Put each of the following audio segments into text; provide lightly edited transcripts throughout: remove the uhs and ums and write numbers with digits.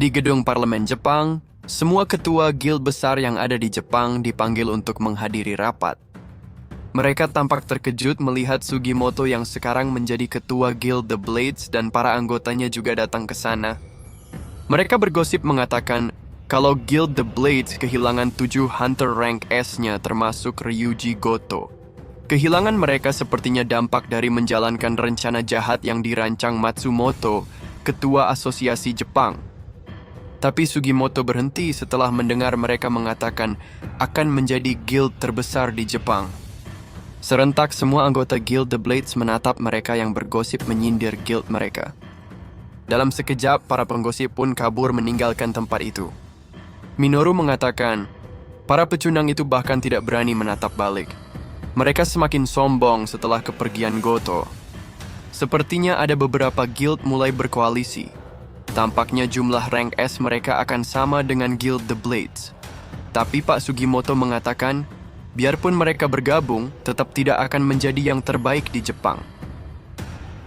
Di gedung parlemen Jepang, semua ketua guild besar yang ada di Jepang dipanggil untuk menghadiri rapat. Mereka tampak terkejut melihat Sugimoto yang sekarang menjadi ketua guild The Blades dan para anggotanya juga datang ke sana. Mereka bergosip mengatakan kalau guild The Blades kehilangan 7 hunter rank S-nya termasuk Ryuji Goto. Kehilangan mereka sepertinya dampak dari menjalankan rencana jahat yang dirancang Matsumoto, ketua asosiasi Jepang. Tapi Sugimoto berhenti setelah mendengar mereka mengatakan akan menjadi guild terbesar di Jepang. Serentak semua anggota guild The Blades menatap mereka yang bergosip menyindir guild mereka. Dalam sekejap, para penggosip pun kabur meninggalkan tempat itu. Minoru mengatakan, para pecundang itu bahkan tidak berani menatap balik. Mereka semakin sombong setelah kepergian Goto. Sepertinya ada beberapa guild mulai berkoalisi. Tampaknya jumlah rank S mereka akan sama dengan guild The Blades. Tapi Pak Sugimoto mengatakan, biarpun mereka bergabung, tetap tidak akan menjadi yang terbaik di Jepang.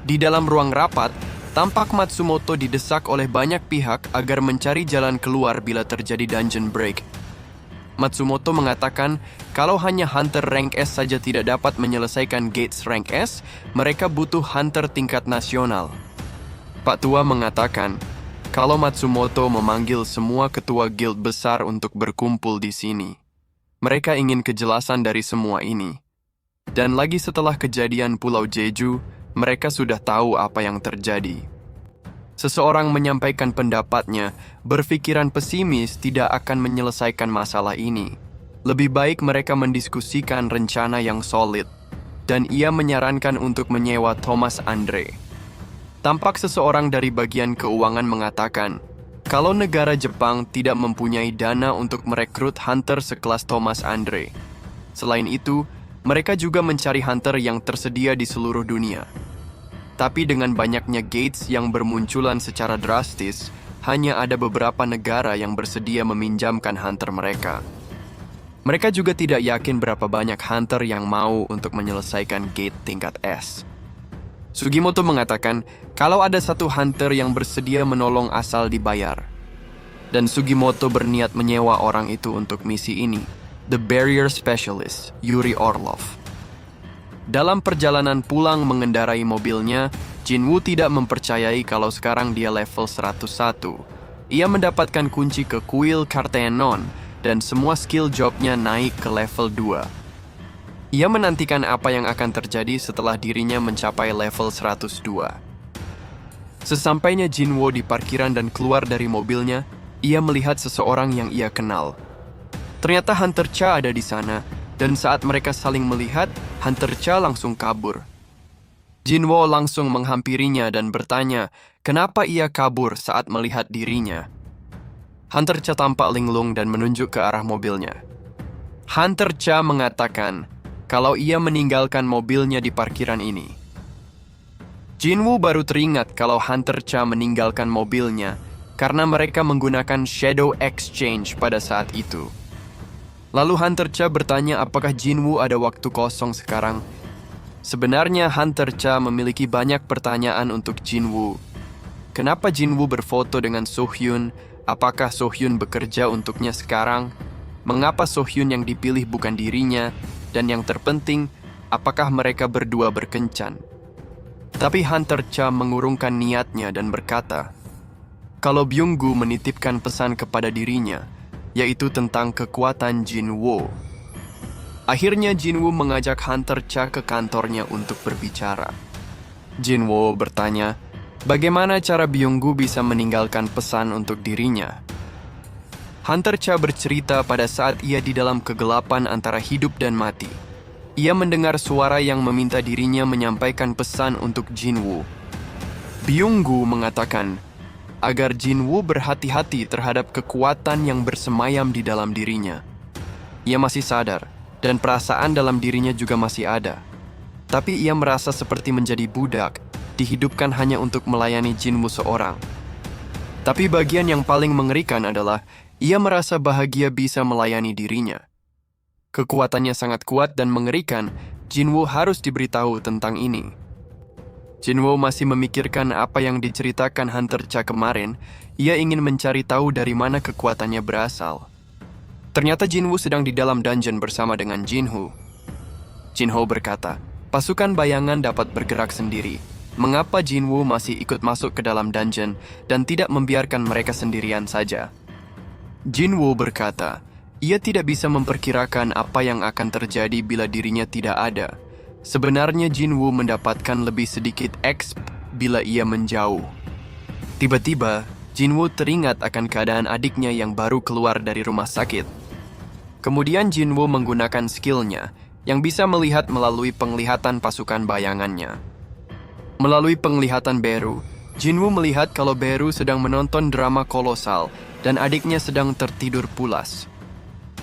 Di dalam ruang rapat, tampak Matsumoto didesak oleh banyak pihak agar mencari jalan keluar bila terjadi dungeon break. Matsumoto mengatakan kalau hanya hunter rank S saja tidak dapat menyelesaikan gates rank S, mereka butuh hunter tingkat nasional. Pak Tua mengatakan kalau Matsumoto memanggil semua ketua guild besar untuk berkumpul di sini. Mereka ingin kejelasan dari semua ini. Dan lagi setelah kejadian Pulau Jeju, mereka sudah tahu apa yang terjadi. Seseorang menyampaikan pendapatnya, berpikiran pesimis tidak akan menyelesaikan masalah ini. Lebih baik mereka mendiskusikan rencana yang solid. Dan ia menyarankan untuk menyewa Thomas Andre. Tampak seseorang dari bagian keuangan mengatakan, kalau negara Jepang tidak mempunyai dana untuk merekrut hunter sekelas Thomas Andre. Selain itu, mereka juga mencari hunter yang tersedia di seluruh dunia. Tapi dengan banyaknya gates yang bermunculan secara drastis, hanya ada beberapa negara yang bersedia meminjamkan hunter mereka. Mereka juga tidak yakin berapa banyak hunter yang mau untuk menyelesaikan gate tingkat S. Sugimoto mengatakan kalau ada satu hunter yang bersedia menolong asal dibayar. Dan Sugimoto berniat menyewa orang itu untuk misi ini, The Barrier Specialist, Yuri Orlov. Dalam perjalanan pulang mengendarai mobilnya, Jinwoo tidak mempercayai kalau sekarang dia level 101. Ia mendapatkan kunci ke kuil Kartenon dan semua skill jobnya naik ke level 2. Ia menantikan apa yang akan terjadi setelah dirinya mencapai level 102. Sesampainya Jinwoo di parkiran dan keluar dari mobilnya, ia melihat seseorang yang ia kenal. Ternyata Hunter Cha ada di sana, dan saat mereka saling melihat, Hunter Cha langsung kabur. Jinwoo langsung menghampirinya dan bertanya, kenapa ia kabur saat melihat dirinya. Hunter Cha tampak linglung dan menunjuk ke arah mobilnya. Hunter Cha mengatakan kalau ia meninggalkan mobilnya di parkiran ini. Jinwoo baru teringat kalau Hunter Cha meninggalkan mobilnya karena mereka menggunakan Shadow Exchange pada saat itu. Lalu Hunter Cha bertanya apakah Jinwoo ada waktu kosong sekarang. Sebenarnya Hunter Cha memiliki banyak pertanyaan untuk Jinwoo. Kenapa Jinwoo berfoto dengan Sohyun? Apakah Sohyun bekerja untuknya sekarang? Mengapa Sohyun yang dipilih bukan dirinya? Dan yang terpenting, apakah mereka berdua berkencan? Tapi Hunter Cha mengurungkan niatnya dan berkata, kalau Byung-gu menitipkan pesan kepada dirinya, yaitu tentang kekuatan Jinwoo. Akhirnya Jinwoo mengajak Hunter Cha ke kantornya untuk berbicara. Jinwoo bertanya, bagaimana cara Byung-gu bisa meninggalkan pesan untuk dirinya? Hunter Cha bercerita pada saat ia di dalam kegelapan antara hidup dan mati. Ia mendengar suara yang meminta dirinya menyampaikan pesan untuk Jinwoo. Byung-gu mengatakan agar Jinwoo berhati-hati terhadap kekuatan yang bersemayam di dalam dirinya. Ia masih sadar, dan perasaan dalam dirinya juga masih ada. Tapi ia merasa seperti menjadi budak, dihidupkan hanya untuk melayani Jinwoo seorang. Tapi bagian yang paling mengerikan adalah ia merasa bahagia bisa melayani dirinya. Kekuatannya sangat kuat dan mengerikan, Jinwoo harus diberitahu tentang ini. Jinwoo masih memikirkan apa yang diceritakan Hunter Cha kemarin. Ia ingin mencari tahu dari mana kekuatannya berasal. Ternyata Jinwoo sedang di dalam dungeon bersama dengan Jinho. Jinho berkata, pasukan bayangan dapat bergerak sendiri. Mengapa Jinwoo masih ikut masuk ke dalam dungeon dan tidak membiarkan mereka sendirian saja? Jinwoo berkata, ia tidak bisa memperkirakan apa yang akan terjadi bila dirinya tidak ada. Sebenarnya Jinwoo mendapatkan lebih sedikit XP bila ia menjauh. Tiba-tiba, Jinwoo teringat akan keadaan adiknya yang baru keluar dari rumah sakit. Kemudian Jinwoo menggunakan skillnya yang bisa melihat melalui penglihatan pasukan bayangannya. Melalui penglihatan Beru, Jinwoo melihat kalau Beru sedang menonton drama kolosal dan adiknya sedang tertidur pulas.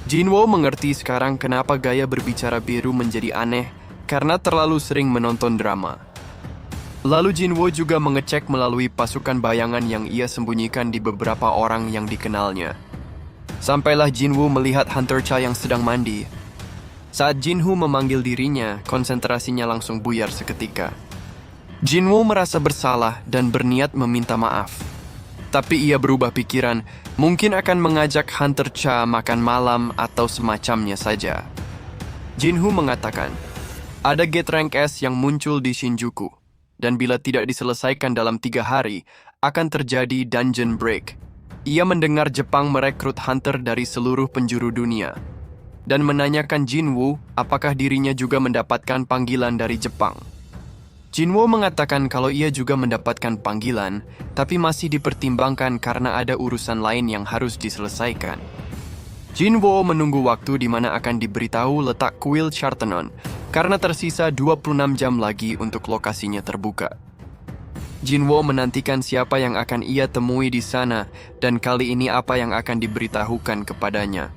Jinwoo mengerti sekarang kenapa gaya berbicara Beru menjadi aneh karena terlalu sering menonton drama. Lalu Jinwoo juga mengecek melalui pasukan bayangan yang ia sembunyikan di beberapa orang yang dikenalnya. Sampailah Jinwoo melihat Hunter Cha yang sedang mandi. Saat Jinho memanggil dirinya, konsentrasinya langsung buyar seketika. Jinwoo merasa bersalah dan berniat meminta maaf. Tapi ia berubah pikiran, mungkin akan mengajak Hunter Cha makan malam atau semacamnya saja. Jinho mengatakan, ada gate rank S yang muncul di Shinjuku, dan bila tidak diselesaikan dalam 3 hari, akan terjadi dungeon break. Ia mendengar Jepang merekrut hunter dari seluruh penjuru dunia, dan menanyakan Jinwoo apakah dirinya juga mendapatkan panggilan dari Jepang. Jinwoo mengatakan kalau ia juga mendapatkan panggilan, tapi masih dipertimbangkan karena ada urusan lain yang harus diselesaikan. Jinwoo menunggu waktu di mana akan diberitahu letak kuil Chartenon, karena tersisa 26 jam lagi untuk lokasinya terbuka. Jinwoo menantikan siapa yang akan ia temui di sana dan kali ini apa yang akan diberitahukan kepadanya.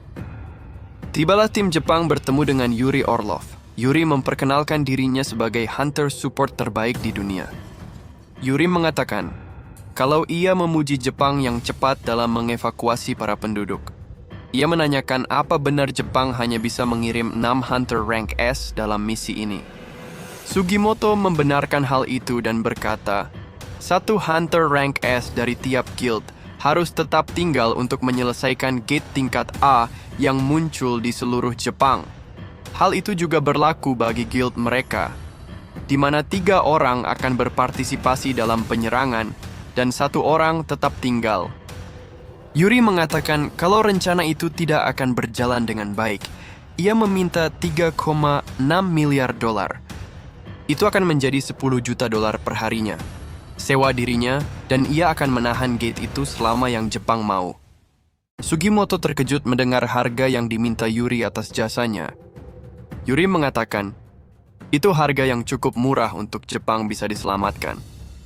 Tibalah tim Jepang bertemu dengan Yuri Orlov. Yuri memperkenalkan dirinya sebagai hunter support terbaik di dunia. Yuri mengatakan kalau ia memuji Jepang yang cepat dalam mengevakuasi para penduduk. Ia menanyakan apa benar Jepang hanya bisa mengirim 6 hunter rank S dalam misi ini. Sugimoto membenarkan hal itu dan berkata, 1 hunter rank S dari tiap guild harus tetap tinggal untuk menyelesaikan gate tingkat A yang muncul di seluruh Jepang. Hal itu juga berlaku bagi guild mereka, di mana 3 orang akan berpartisipasi dalam penyerangan dan 1 orang tetap tinggal. Yuri mengatakan kalau rencana itu tidak akan berjalan dengan baik. Ia meminta 3,6 miliar dolar. Itu akan menjadi 10 juta dolar per harinya. Sewa dirinya, dan ia akan menahan gate itu selama yang Jepang mau. Sugimoto terkejut mendengar harga yang diminta Yuri atas jasanya. Yuri mengatakan, itu harga yang cukup murah untuk Jepang bisa diselamatkan.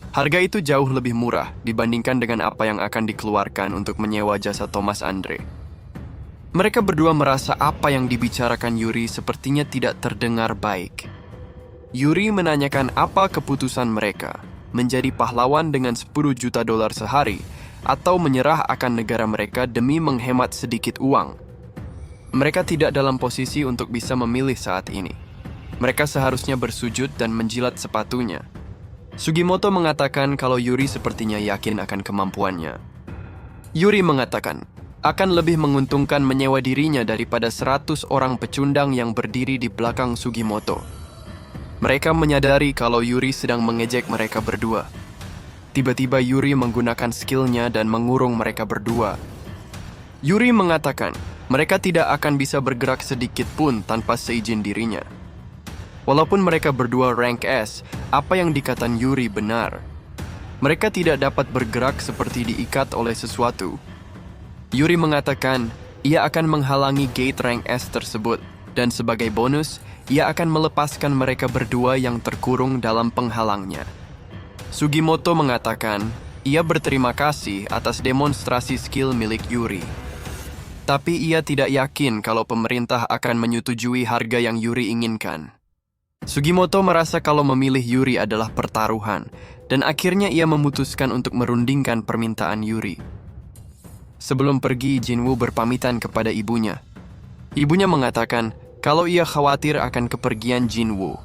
Harga itu jauh lebih murah dibandingkan dengan apa yang akan dikeluarkan untuk menyewa jasa Thomas Andre. Mereka berdua merasa apa yang dibicarakan Yuri sepertinya tidak terdengar baik. Yuri menanyakan apa keputusan mereka, menjadi pahlawan dengan 10 juta dolar sehari, atau menyerah akan negara mereka demi menghemat sedikit uang. Mereka tidak dalam posisi untuk bisa memilih saat ini. Mereka seharusnya bersujud dan menjilat sepatunya. Sugimoto mengatakan kalau Yuri sepertinya yakin akan kemampuannya. Yuri mengatakan, akan lebih menguntungkan menyewa dirinya daripada 100 orang pecundang yang berdiri di belakang Sugimoto. Mereka menyadari kalau Yuri sedang mengejek mereka berdua. Tiba-tiba Yuri menggunakan skillnya dan mengurung mereka berdua. Yuri mengatakan, mereka tidak akan bisa bergerak sedikit pun tanpa seizin dirinya. Walaupun mereka berdua rank S, apa yang dikatakan Yuri benar. Mereka tidak dapat bergerak seperti diikat oleh sesuatu. Yuri mengatakan, ia akan menghalangi gate rank S tersebut, dan sebagai bonus, ia akan melepaskan mereka berdua yang terkurung dalam penghalangnya. Sugimoto mengatakan, ia berterima kasih atas demonstrasi skill milik Yuri. Tapi ia tidak yakin kalau pemerintah akan menyetujui harga yang Yuri inginkan. Sugimoto merasa kalau memilih Yuri adalah pertaruhan, dan akhirnya ia memutuskan untuk merundingkan permintaan Yuri. Sebelum pergi, Jinwoo berpamitan kepada ibunya. Ibunya mengatakan kalau ia khawatir akan kepergian Jinwoo.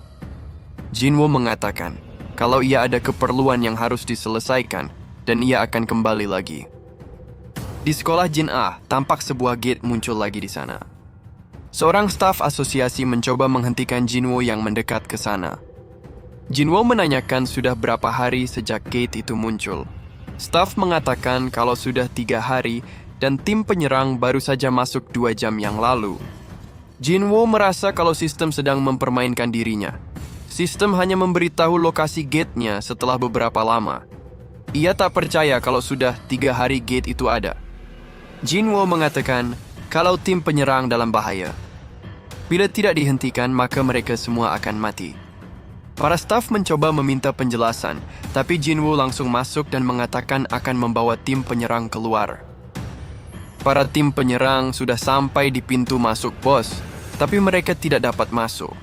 Jinwoo mengatakan kalau ia ada keperluan yang harus diselesaikan, dan ia akan kembali lagi. Di sekolah Jin Ah, tampak sebuah gate muncul lagi di sana. Seorang staf asosiasi mencoba menghentikan Jinwoo yang mendekat ke sana. Jinwoo menanyakan sudah berapa hari sejak gate itu muncul. Staf mengatakan kalau sudah 3 hari dan tim penyerang baru saja masuk 2 jam yang lalu. Jinwoo merasa kalau sistem sedang mempermainkan dirinya. Sistem hanya memberitahu lokasi gate-nya setelah beberapa lama. Ia tak percaya kalau sudah 3 hari gate itu ada. Jinwoo mengatakan kalau tim penyerang dalam bahaya. Bila tidak dihentikan, maka mereka semua akan mati. Para staf mencoba meminta penjelasan, tapi Jinwoo langsung masuk dan mengatakan akan membawa tim penyerang keluar. Para tim penyerang sudah sampai di pintu masuk bos, tapi mereka tidak dapat masuk.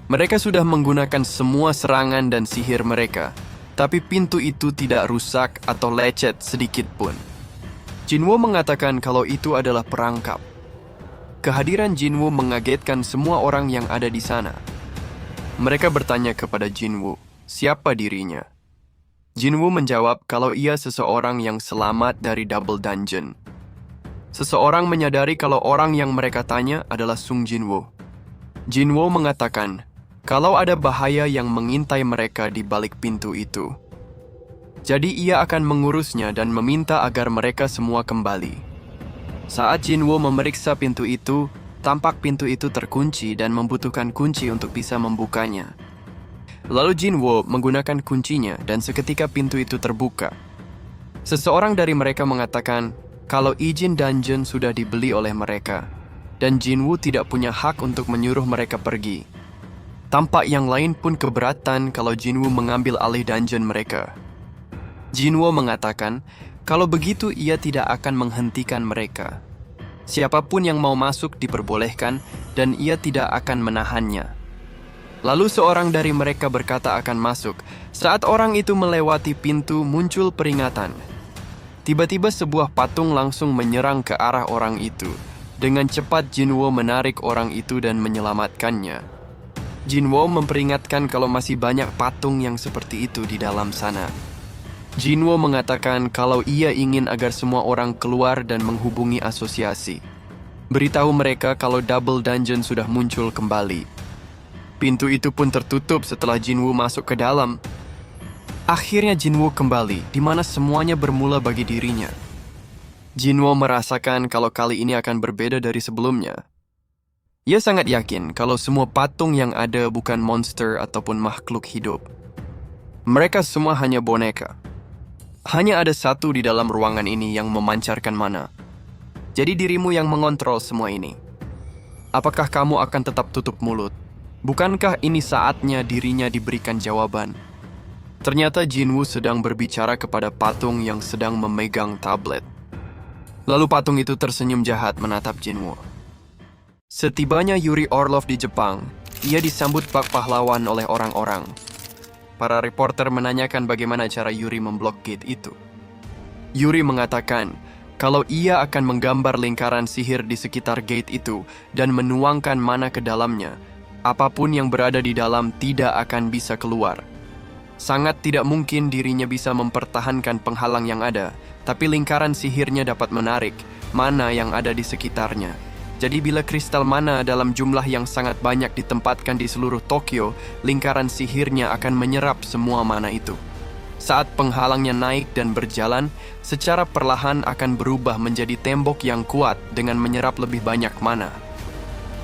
Mereka sudah menggunakan semua serangan dan sihir mereka, tapi pintu itu tidak rusak atau lecet sedikit pun. Jinwoo mengatakan kalau itu adalah perangkap. Kehadiran Jinwoo mengagetkan semua orang yang ada di sana. Mereka bertanya kepada Jinwoo, siapa dirinya? Jinwoo menjawab kalau ia seseorang yang selamat dari Double Dungeon. Seseorang menyadari kalau orang yang mereka tanya adalah Sung Jinwoo. Jinwoo mengatakan kalau ada bahaya yang mengintai mereka di balik pintu itu. Jadi ia akan mengurusnya dan meminta agar mereka semua kembali. Saat Jinwoo memeriksa pintu itu, tampak pintu itu terkunci dan membutuhkan kunci untuk bisa membukanya. Lalu Jinwoo menggunakan kuncinya dan seketika pintu itu terbuka. Seseorang dari mereka mengatakan kalau izin dungeon sudah dibeli oleh mereka, dan Jinwoo tidak punya hak untuk menyuruh mereka pergi. Tampak yang lain pun keberatan kalau Jinwoo mengambil alih dungeon mereka. Jinwoo mengatakan kalau begitu ia tidak akan menghentikan mereka. Siapapun yang mau masuk diperbolehkan dan ia tidak akan menahannya. Lalu seorang dari mereka berkata akan masuk. Saat orang itu melewati pintu, muncul peringatan. Tiba-tiba sebuah patung langsung menyerang ke arah orang itu. Dengan cepat Jinwoo menarik orang itu dan menyelamatkannya. Jinwoo memperingatkan kalau masih banyak patung yang seperti itu di dalam sana. Jinwoo mengatakan kalau ia ingin agar semua orang keluar dan menghubungi asosiasi. Beritahu mereka kalau Double Dungeon sudah muncul kembali. Pintu itu pun tertutup setelah Jinwoo masuk ke dalam. Akhirnya Jinwoo kembali, di mana semuanya bermula bagi dirinya. Jinwoo merasakan kalau kali ini akan berbeda dari sebelumnya. Ia sangat yakin kalau semua patung yang ada bukan monster ataupun makhluk hidup. Mereka semua hanya boneka. Hanya ada satu di dalam ruangan ini yang memancarkan mana. Jadi dirimu yang mengontrol semua ini. Apakah kamu akan tetap tutup mulut? Bukankah ini saatnya dirinya diberikan jawaban? Ternyata Jinwoo sedang berbicara kepada patung yang sedang memegang tablet. Lalu patung itu tersenyum jahat menatap Jinwoo. Setibanya Yuri Orlov di Jepang, ia disambut bak pahlawan oleh orang-orang. Para reporter menanyakan bagaimana cara Yuri memblok gate itu. Yuri mengatakan kalau ia akan menggambar lingkaran sihir di sekitar gate itu dan menuangkan mana ke dalamnya. Apapun yang berada di dalam tidak akan bisa keluar. Sangat tidak mungkin dirinya bisa mempertahankan penghalang yang ada, tapi lingkaran sihirnya dapat menarik mana yang ada di sekitarnya. Jadi bila kristal mana dalam jumlah yang sangat banyak ditempatkan di seluruh Tokyo, lingkaran sihirnya akan menyerap semua mana itu. Saat penghalangnya naik dan berjalan, secara perlahan akan berubah menjadi tembok yang kuat dengan menyerap lebih banyak mana.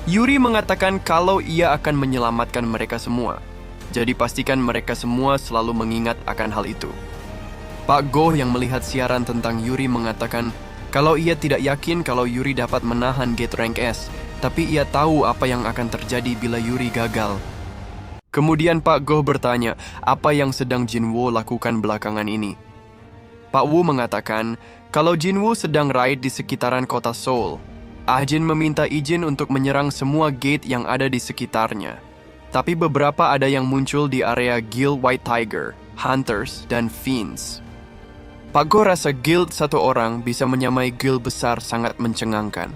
Yuri mengatakan kalau ia akan menyelamatkan mereka semua. Jadi pastikan mereka semua selalu mengingat akan hal itu. Pak Go yang melihat siaran tentang Yuri mengatakan kalau ia tidak yakin kalau Yuri dapat menahan gate rank S, tapi ia tahu apa yang akan terjadi bila Yuri gagal. Kemudian Pak Go bertanya apa yang sedang Jinwoo lakukan belakangan ini. Pak Wu mengatakan kalau Jinwoo sedang raid di sekitaran kota Seoul. Jin meminta izin untuk menyerang semua gate yang ada di sekitarnya. Tapi beberapa ada yang muncul di area Guild White Tiger, Hunters, dan Fiends. Pak Go rasa guild satu orang bisa menyamai guild besar sangat mencengangkan.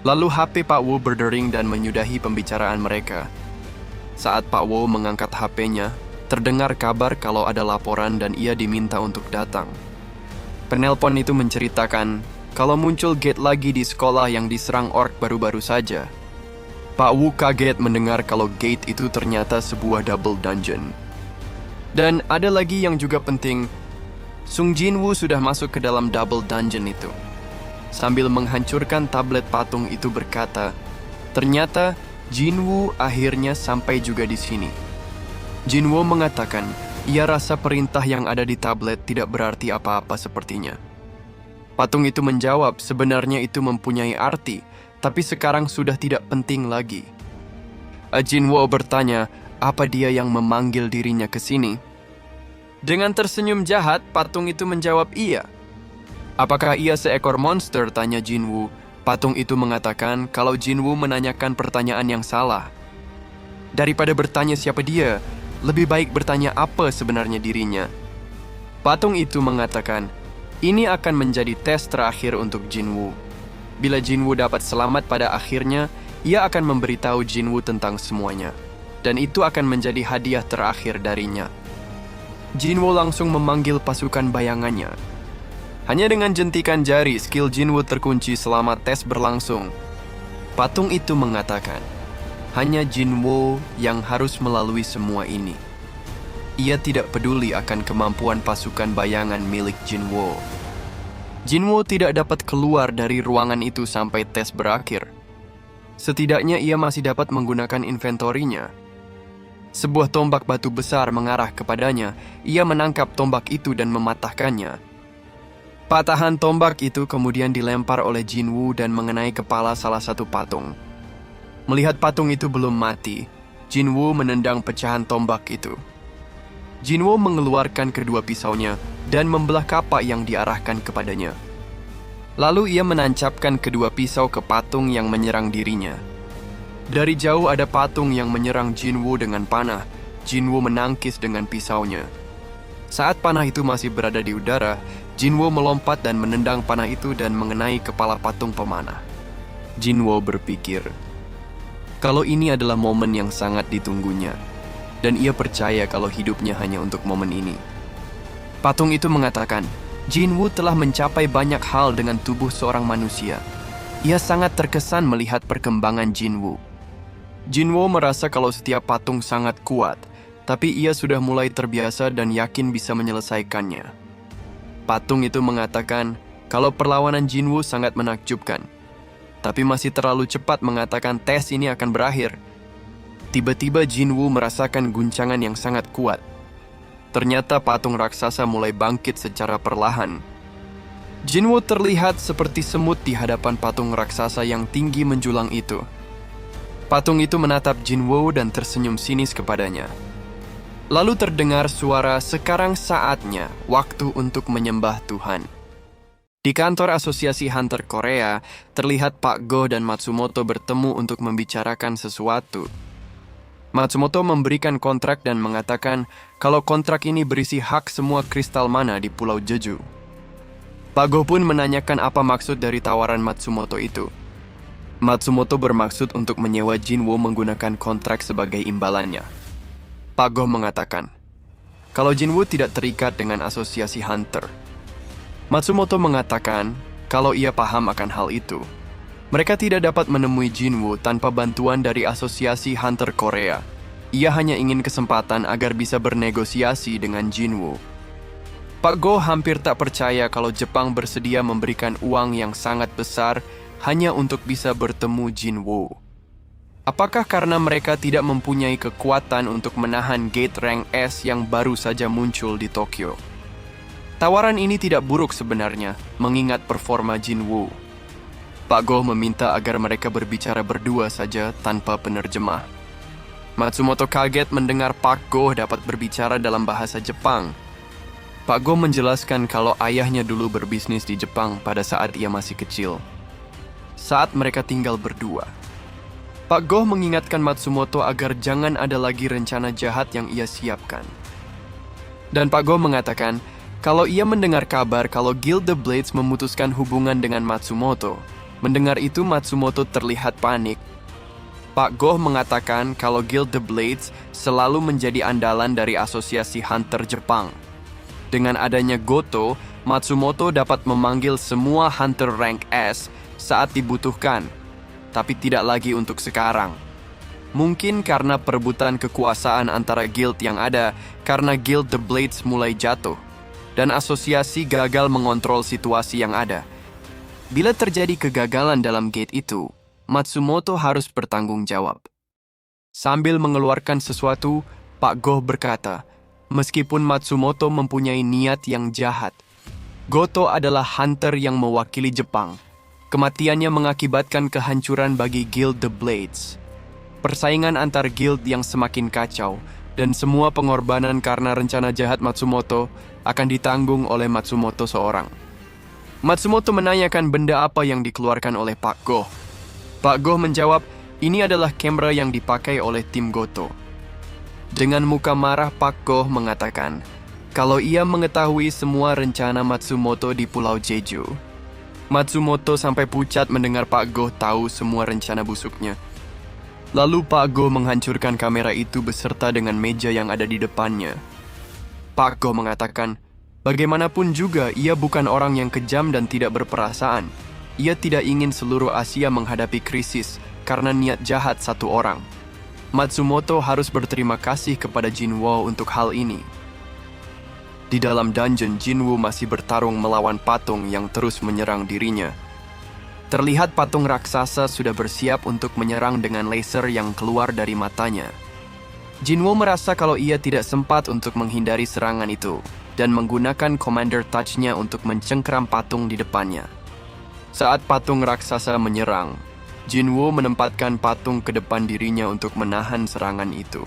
Lalu HP Pak Wu berdering dan menyudahi pembicaraan mereka. Saat Pak Wu mengangkat HP-nya, terdengar kabar kalau ada laporan dan ia diminta untuk datang. Penelpon itu menceritakan kalau muncul Gate lagi di sekolah yang diserang orc baru-baru saja. Pak Wu kaget mendengar kalau Gate itu ternyata sebuah double dungeon. Dan ada lagi yang juga penting, Sung Jinwoo sudah masuk ke dalam double dungeon itu. Sambil menghancurkan tablet patung itu berkata, ternyata Jinwoo akhirnya sampai juga di sini. Jinwoo mengatakan, ia rasa perintah yang ada di tablet tidak berarti apa-apa sepertinya. Patung itu menjawab, sebenarnya itu mempunyai arti, tapi sekarang sudah tidak penting lagi. Jinwoo bertanya, apa dia yang memanggil dirinya ke sini? Dengan tersenyum jahat, patung itu menjawab iya. Apakah ia seekor monster? Tanya Jinwoo. Patung itu mengatakan kalau Jinwoo menanyakan pertanyaan yang salah. Daripada bertanya siapa dia, lebih baik bertanya apa sebenarnya dirinya. Patung itu mengatakan, ini akan menjadi tes terakhir untuk Jinwoo. Bila Jinwoo dapat selamat pada akhirnya, ia akan memberitahu Jinwoo tentang semuanya. Dan itu akan menjadi hadiah terakhir darinya. Jinwoo langsung memanggil pasukan bayangannya. Hanya dengan jentikan jari, skill Jinwoo terkunci selama tes berlangsung. Patung itu mengatakan, hanya Jinwoo yang harus melalui semua ini. Ia tidak peduli akan kemampuan pasukan bayangan milik Jinwoo. Jinwoo tidak dapat keluar dari ruangan itu sampai tes berakhir. Setidaknya ia masih dapat menggunakan inventorinya. Sebuah tombak batu besar mengarah kepadanya. Ia menangkap tombak itu dan mematahkannya. Patahan tombak itu kemudian dilempar oleh Jinwoo dan mengenai kepala salah satu patung. Melihat patung itu belum mati, Jinwoo menendang pecahan tombak itu. Jinwoo mengeluarkan kedua pisaunya dan membelah kapak yang diarahkan kepadanya. Lalu ia menancapkan kedua pisau ke patung yang menyerang dirinya. Dari jauh ada patung yang menyerang Jinwoo dengan panah. Jinwoo menangkis dengan pisaunya. Saat panah itu masih berada di udara, Jinwoo melompat dan menendang panah itu dan mengenai kepala patung pemanah. Jinwoo berpikir, kalau ini adalah momen yang sangat ditunggunya, dan ia percaya kalau hidupnya hanya untuk momen ini. Patung itu mengatakan, Jinwoo telah mencapai banyak hal dengan tubuh seorang manusia. Ia sangat terkesan melihat perkembangan Jinwoo. Jinwoo merasa kalau setiap patung sangat kuat, tapi ia sudah mulai terbiasa dan yakin bisa menyelesaikannya. Patung itu mengatakan kalau perlawanan Jinwoo sangat menakjubkan, tapi masih terlalu cepat mengatakan tes ini akan berakhir. Tiba-tiba Jinwoo merasakan guncangan yang sangat kuat. Ternyata patung raksasa mulai bangkit secara perlahan. Jinwoo terlihat seperti semut di hadapan patung raksasa yang tinggi menjulang itu. Patung itu menatap Jinwoo dan tersenyum sinis kepadanya. Lalu terdengar suara, sekarang saatnya, waktu untuk menyembah Tuhan. Di kantor Asosiasi Hunter Korea, terlihat Pak Go dan Matsumoto bertemu untuk membicarakan sesuatu. Matsumoto memberikan kontrak dan mengatakan kalau kontrak ini berisi hak semua kristal mana di Pulau Jeju. Pak Go pun menanyakan apa maksud dari tawaran Matsumoto itu. Matsumoto bermaksud untuk menyewa Jinwoo menggunakan kontrak sebagai imbalannya. Pak Go mengatakan, kalau Jinwoo tidak terikat dengan Asosiasi Hunter. Matsumoto mengatakan kalau ia paham akan hal itu. Mereka tidak dapat menemui Jinwoo tanpa bantuan dari Asosiasi Hunter Korea. Ia hanya ingin kesempatan agar bisa bernegosiasi dengan Jinwoo. Pak Go hampir tak percaya kalau Jepang bersedia memberikan uang yang sangat besar hanya untuk bisa bertemu Jinwoo. Apakah karena mereka tidak mempunyai kekuatan untuk menahan gate rank S yang baru saja muncul di Tokyo? Tawaran ini tidak buruk sebenarnya, mengingat performa Jinwoo. Pak Go meminta agar mereka berbicara berdua saja tanpa penerjemah. Matsumoto kaget mendengar Pak Go dapat berbicara dalam bahasa Jepang. Pak Go menjelaskan kalau ayahnya dulu berbisnis di Jepang pada saat ia masih kecil. Saat mereka tinggal berdua, Pak Go mengingatkan Matsumoto agar jangan ada lagi rencana jahat yang ia siapkan. Dan Pak Go mengatakan, kalau ia mendengar kabar kalau Guild the Blades memutuskan hubungan dengan Matsumoto. Mendengar itu Matsumoto terlihat panik. Pak Goh mengatakan kalau Guild The Blades selalu menjadi andalan dari asosiasi hunter Jepang. Dengan adanya Goto, Matsumoto dapat memanggil semua hunter rank S saat dibutuhkan, tapi tidak lagi untuk sekarang. Mungkin karena perebutan kekuasaan antara guild yang ada karena Guild The Blades mulai jatuh, dan asosiasi gagal mengontrol situasi yang ada. Bila terjadi kegagalan dalam gate itu, Matsumoto harus bertanggung jawab. Sambil mengeluarkan sesuatu, Pak Goh berkata, meskipun Matsumoto mempunyai niat yang jahat, Goto adalah hunter yang mewakili Jepang. Kematiannya mengakibatkan kehancuran bagi Guild The Blades. Persaingan antar guild yang semakin kacau, dan semua pengorbanan karena rencana jahat Matsumoto akan ditanggung oleh Matsumoto seorang. Matsumoto menanyakan benda apa yang dikeluarkan oleh Pak Goh. Pak Goh menjawab, ini adalah kamera yang dipakai oleh tim Goto. Dengan muka marah, Pak Goh mengatakan, kalau ia mengetahui semua rencana Matsumoto di Pulau Jeju. Matsumoto sampai pucat mendengar Pak Goh tahu semua rencana busuknya. Lalu Pak Goh menghancurkan kamera itu beserta dengan meja yang ada di depannya. Pak Goh mengatakan, bagaimanapun juga ia bukan orang yang kejam dan tidak berperasaan. Ia tidak ingin seluruh Asia menghadapi krisis karena niat jahat satu orang. Matsumoto harus berterima kasih kepada Jinwo untuk hal ini. Di dalam dungeon, Jinwo masih bertarung melawan patung yang terus menyerang dirinya. Terlihat patung raksasa sudah bersiap untuk menyerang dengan laser yang keluar dari matanya. Jinwo merasa kalau ia tidak sempat untuk menghindari serangan itu, dan menggunakan Commander Touch-nya untuk mencengkeram patung di depannya. Saat patung raksasa menyerang, Jinwo menempatkan patung ke depan dirinya untuk menahan serangan itu.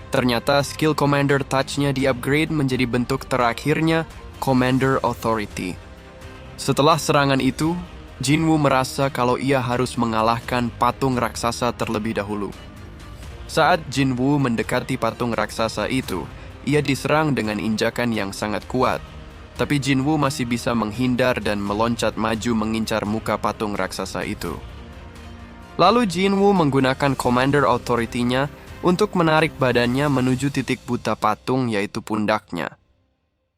Ternyata skill Commander Touch-nya di-upgrade menjadi bentuk terakhirnya Commander Authority. Setelah serangan itu, Jinwo merasa kalau ia harus mengalahkan patung raksasa terlebih dahulu. Saat Jinwo mendekati patung raksasa itu, ia diserang dengan injakan yang sangat kuat. Tapi Jinwo masih bisa menghindar dan meloncat maju mengincar muka patung raksasa itu. Lalu Jinwo menggunakan Commander Authority-nya untuk menarik badannya menuju titik buta patung, yaitu pundaknya.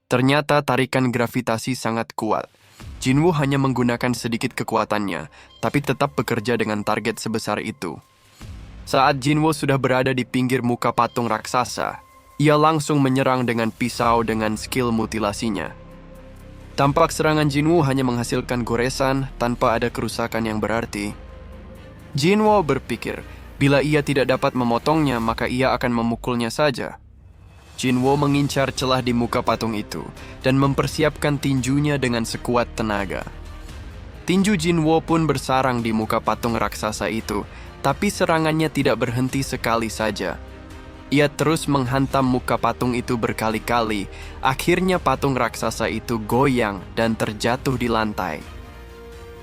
Ternyata tarikan gravitasi sangat kuat. Jinwo hanya menggunakan sedikit kekuatannya, tapi tetap bekerja dengan target sebesar itu. Saat Jinwo sudah berada di pinggir muka patung raksasa, ia langsung menyerang dengan pisau dengan skill mutilasinya. Tampak serangan Jinwo hanya menghasilkan goresan tanpa ada kerusakan yang berarti. Jinwo berpikir, bila ia tidak dapat memotongnya, maka ia akan memukulnya saja. Jinwo mengincar celah di muka patung itu dan mempersiapkan tinjunya dengan sekuat tenaga. Tinju Jinwo pun bersarang di muka patung raksasa itu, tapi serangannya tidak berhenti sekali saja. Ia terus menghantam muka patung itu berkali-kali. Akhirnya patung raksasa itu goyang dan terjatuh di lantai.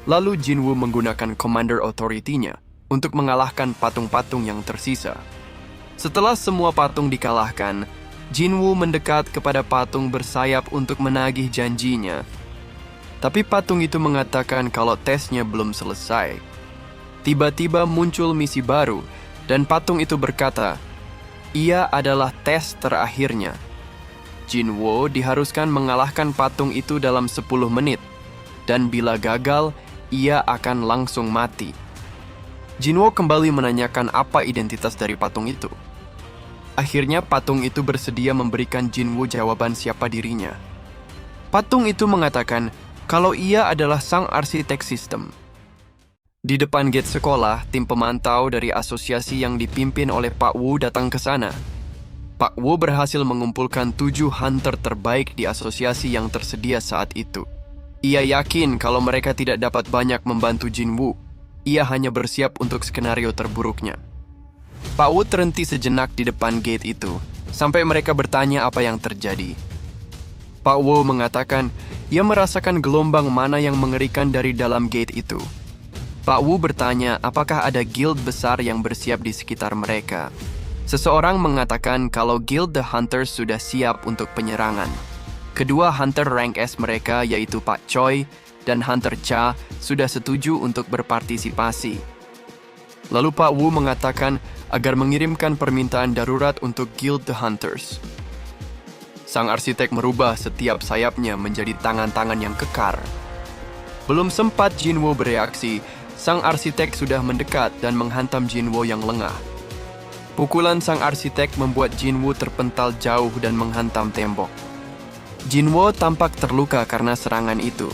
Lalu Jinwo menggunakan Commander Authority-nya untuk mengalahkan patung-patung yang tersisa. Setelah semua patung dikalahkan, Jinwo mendekat kepada patung bersayap untuk menagih janjinya. Tapi patung itu mengatakan kalau tesnya belum selesai. Tiba-tiba muncul misi baru, dan patung itu berkata, ia adalah tes terakhirnya. Jinwo diharuskan mengalahkan patung itu dalam 10 menit, dan bila gagal, ia akan langsung mati. Jinwo kembali menanyakan apa identitas dari patung itu. Akhirnya patung itu bersedia memberikan Jinwo jawaban siapa dirinya. Patung itu mengatakan kalau ia adalah sang arsitek sistem. Di depan gate sekolah, tim pemantau dari asosiasi yang dipimpin oleh Pak Wu datang ke sana. Pak Wu berhasil mengumpulkan 7 hunter terbaik di asosiasi yang tersedia saat itu. Ia yakin kalau mereka tidak dapat banyak membantu Jinwo. Ia hanya bersiap untuk skenario terburuknya. Pak Wu terhenti sejenak di depan gate itu, sampai mereka bertanya apa yang terjadi. Pak Wu mengatakan, ia merasakan gelombang mana yang mengerikan dari dalam gate itu. Pak Wu bertanya apakah ada guild besar yang bersiap di sekitar mereka. Seseorang mengatakan kalau Guild The Hunters sudah siap untuk penyerangan. Kedua hunter rank S mereka, yaitu Pak Choi dan Hunter Cha, sudah setuju untuk berpartisipasi. Lalu Pak Wu mengatakan agar mengirimkan permintaan darurat untuk Guild the Hunters. Sang arsitek merubah setiap sayapnya menjadi tangan-tangan yang kekar. Belum sempat Jinwo bereaksi, sang arsitek sudah mendekat dan menghantam Jinwo yang lengah. Pukulan sang arsitek membuat Jinwo terpental jauh dan menghantam tembok. Jinwo tampak terluka karena serangan itu.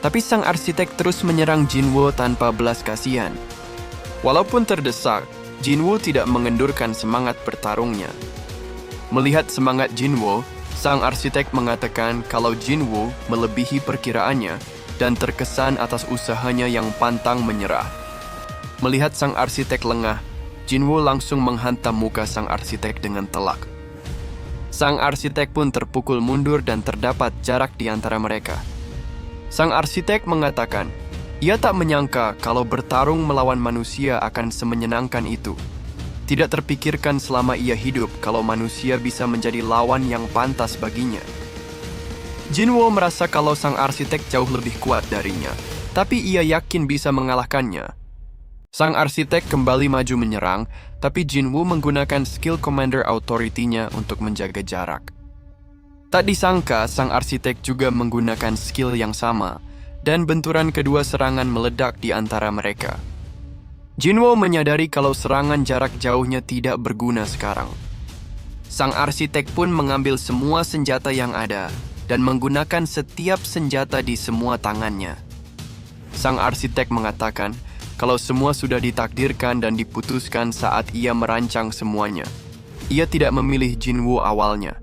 Tapi sang arsitek terus menyerang Jinwo tanpa belas kasihan. Walaupun terdesak, Jinwo tidak mengendurkan semangat bertarungnya. Melihat semangat Jinwo, sang arsitek mengatakan kalau Jinwo melebihi perkiraannya dan terkesan atas usahanya yang pantang menyerah. Melihat sang arsitek lengah, Jinwo langsung menghantam muka sang arsitek dengan telak. Sang arsitek pun terpukul mundur dan terdapat jarak di antara mereka. Sang arsitek mengatakan, ia tak menyangka kalau bertarung melawan manusia akan semenyenangkan itu. Tidak terpikirkan selama ia hidup kalau manusia bisa menjadi lawan yang pantas baginya. Jinwo merasa kalau sang arsitek jauh lebih kuat darinya, tapi ia yakin bisa mengalahkannya. Sang arsitek kembali maju menyerang, tapi Jinwo menggunakan skill Commander Authority-nya untuk menjaga jarak. Tak disangka, sang arsitek juga menggunakan skill yang sama, dan benturan kedua serangan meledak di antara mereka. Jinwo menyadari kalau serangan jarak jauhnya tidak berguna sekarang. Sang arsitek pun mengambil semua senjata yang ada dan menggunakan setiap senjata di semua tangannya. Sang arsitek mengatakan kalau semua sudah ditakdirkan dan diputuskan saat ia merancang semuanya. Ia tidak memilih Jinwo awalnya.